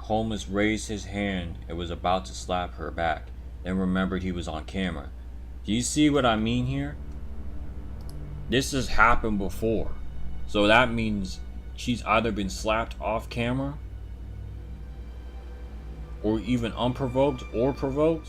Holmes raised his hand and was about to slap her back, then remembered he was on camera. Do you see what I mean here? This has happened before. So that means she's either been slapped off camera, or even unprovoked or provoked.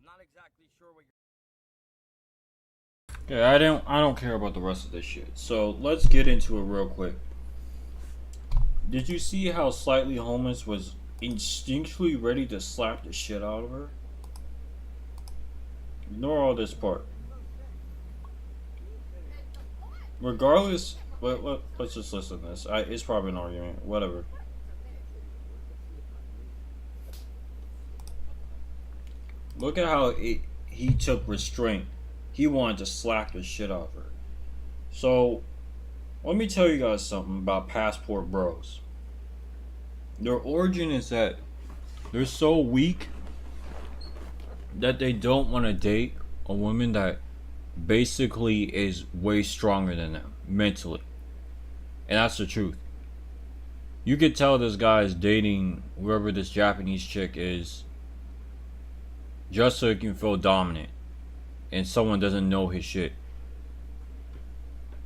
Not exactly sure what Okay, I don't care about the rest of this shit. So let's get into it real quick. Did you see how slightly Holmes was instinctually ready to slap the shit out of her? Ignore all this part. Regardless, let's just listen to this. It's probably an argument. Whatever. Look at how he took restraint. He wanted to slap the shit out of her. So, let me tell you guys something about passport bros. Their origin is that they're so weak that they don't want to date a woman that basically is way stronger than them mentally. And that's the truth. You could tell this guy is dating whoever this Japanese chick is just so he can feel dominant and someone doesn't know his shit.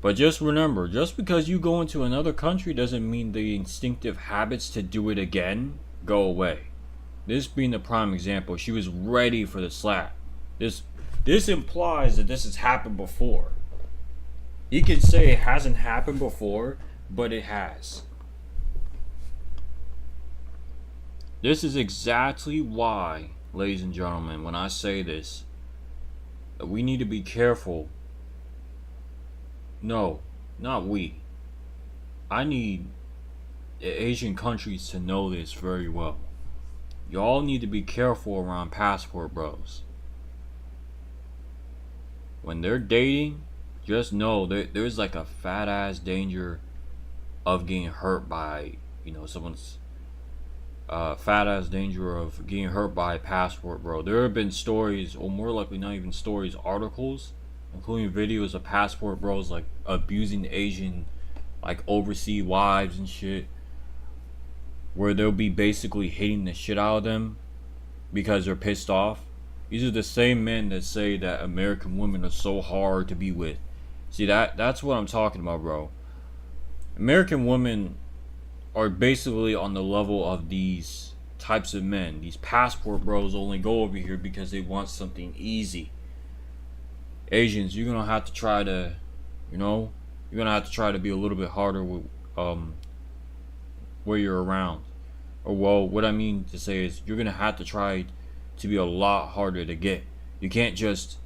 But just remember, just because you go into another country doesn't mean the instinctive habits to do it again go away. This being the prime example, she was ready for the slap. This implies that this has happened before. He could say it hasn't happened before, but it has. This is exactly why, ladies and gentlemen, when I say this, that we need to be careful. No, not we. I need the Asian countries to know this very well. Y'all need to be careful around passport bros. When they're dating, just know there's like a fat ass danger of getting hurt by, someone's fat ass danger of getting hurt by a passport bro. There have been stories, or more likely not even stories, articles, including videos of passport bros like abusing Asian, like overseas wives and shit, where they'll be basically hitting the shit out of them because they're pissed off. These are the same men that say that American women are so hard to be with. See, that's what I'm talking about, bro. American women are basically on the level of these types of men. These passport bros only go over here because they want something easy. Asians, you're gonna have to try to, you're gonna have to try to be a little bit harder with where you're around. Or, well, what I mean to say is you're gonna have to try to be a lot harder to get. You can't just,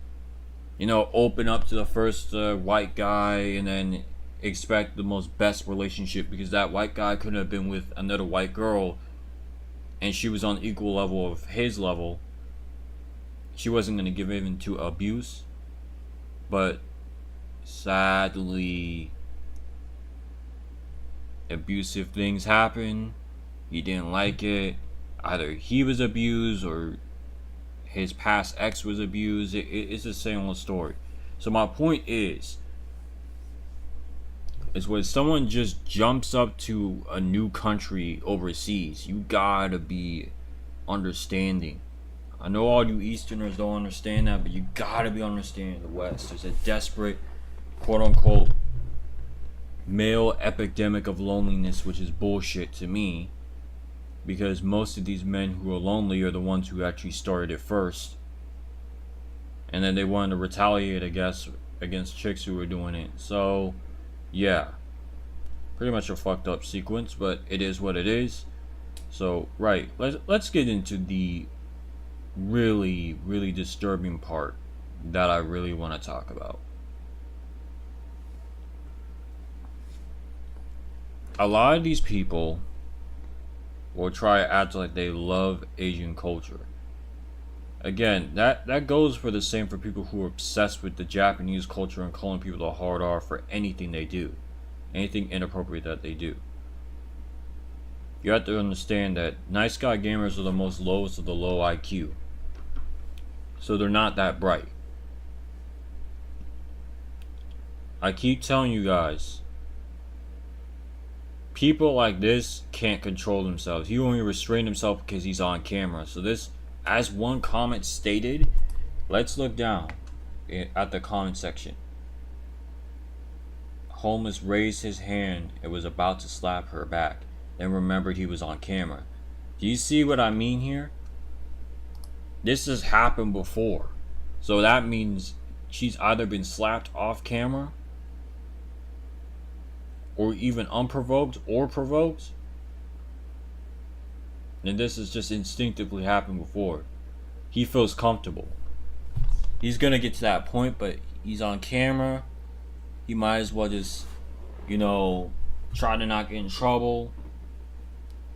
open up to the first white guy and then expect the most best relationship, because that white guy couldn't have been with another white girl and she was on equal level of his level. She wasn't going to give in to abuse. but sadly, abusive things happen. He didn't like it. Either he was abused or his past ex was abused. It's the same old story. So my point is when someone just jumps up to a new country overseas, you gotta be understanding. I know all you Easterners don't understand that, but you gotta be understanding the West. There's a desperate, quote unquote, male epidemic of loneliness, which is bullshit to me, because most of these men who are lonely are the ones who actually started it first, and then they wanted to retaliate, I guess, against chicks who were doing it. So yeah, pretty much a fucked up sequence, but it is what it is. So right, let's get into the really disturbing part that I really want to talk about. A lot of these people will try to act like they love Asian culture. Again, that goes for the same for people who are obsessed with the Japanese culture and calling people the hard R for anything they do, anything inappropriate that they do. You have to understand that nice guy gamers are the most lowest of the low IQ, so they're not that bright. I keep telling you guys, people like this can't control themselves. He only restrained himself because he's on camera. So this, as one comment stated, let's look down at the comment section. Holmes raised his hand and was about to slap her back, then remembered he was on camera. Do you see what I mean here? This has happened before. So that means she's either been slapped off camera, or even unprovoked or provoked. And this has just instinctively happened before. He feels comfortable. He's gonna get to that point, but he's on camera. He might as well just, try to not get in trouble.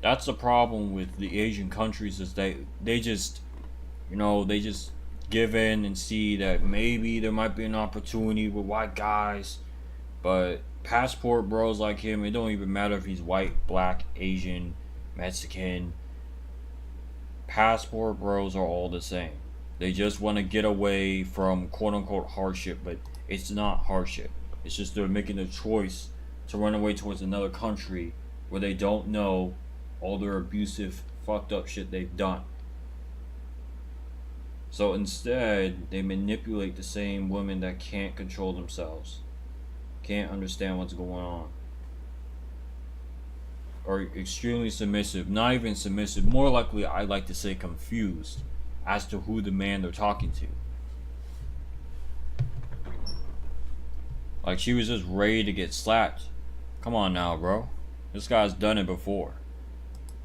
That's the problem with the Asian countries, is they just give in and see that maybe there might be an opportunity with white guys. But passport bros like him, it don't even matter if he's white, black, Asian, Mexican. Passport bros are all the same. They just want to get away from quote unquote hardship, but it's not hardship. It's just they're making a choice to run away towards another country where they don't know all their abusive, fucked up shit they've done. So instead, they manipulate the same women that can't control themselves, can't understand what's going on, or extremely submissive, not even submissive, more likely I like to say confused as to who the man they're talking to. Like she was just ready to get slapped. Come on now, bro. This guy's done it before.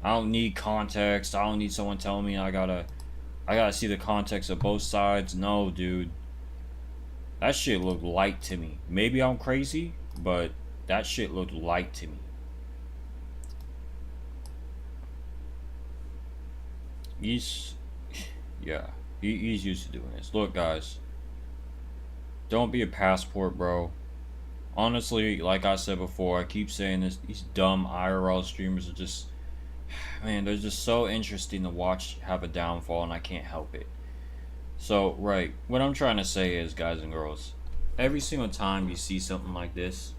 I don't need context. I don't need someone telling me I gotta see the context of both sides. No, dude. That shit looked light to me. Maybe I'm crazy, but that shit looked light to me. He's used to doing this. Look, guys. Don't be a passport, bro. Honestly, like I said before, I keep saying this, these dumb IRL streamers are just, man, they're just so interesting to watch have a downfall, and I can't help it. So, right, what I'm trying to say is, guys and girls, every single time you see something like this,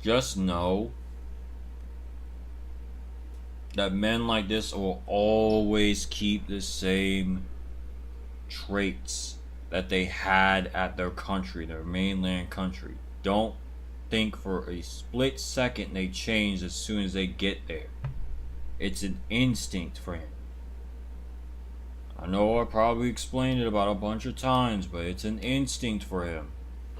just know that men like this will always keep the same traits that they had at their country, their mainland country. Don't think for a split second they change as soon as they get there. It's an instinct for him. I know I probably explained it about a bunch of times, but it's an instinct for him.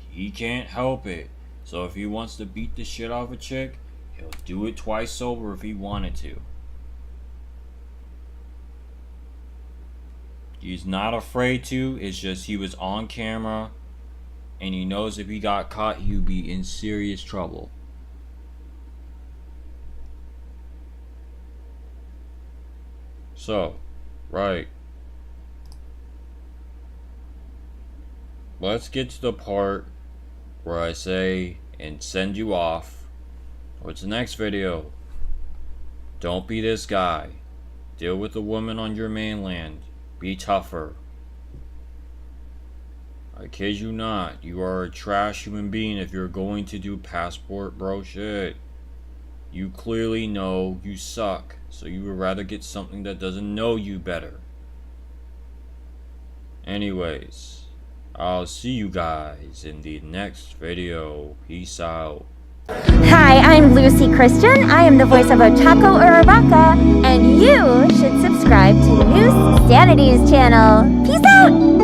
He can't help it. So if he wants to beat the shit out of a chick, he'll do it twice over if he wanted to. He's not afraid to. It's just he was on camera, and he knows if he got caught, he would be in serious trouble. So, right. let's get to the part where I say and send you off. What's the next video? Don't be this guy. Deal with the woman on your mainland. Be tougher. I kid you not. You are a trash human being if you're going to do passport bro shit. You clearly know you suck, so you would rather get something that doesn't know you better. Anyways, I'll see you guys in the next video. Peace out. Hi, I'm Lucy Christian. I am the voice of Otako Uraraka, and you should subscribe to Neusxanity's channel. Peace out!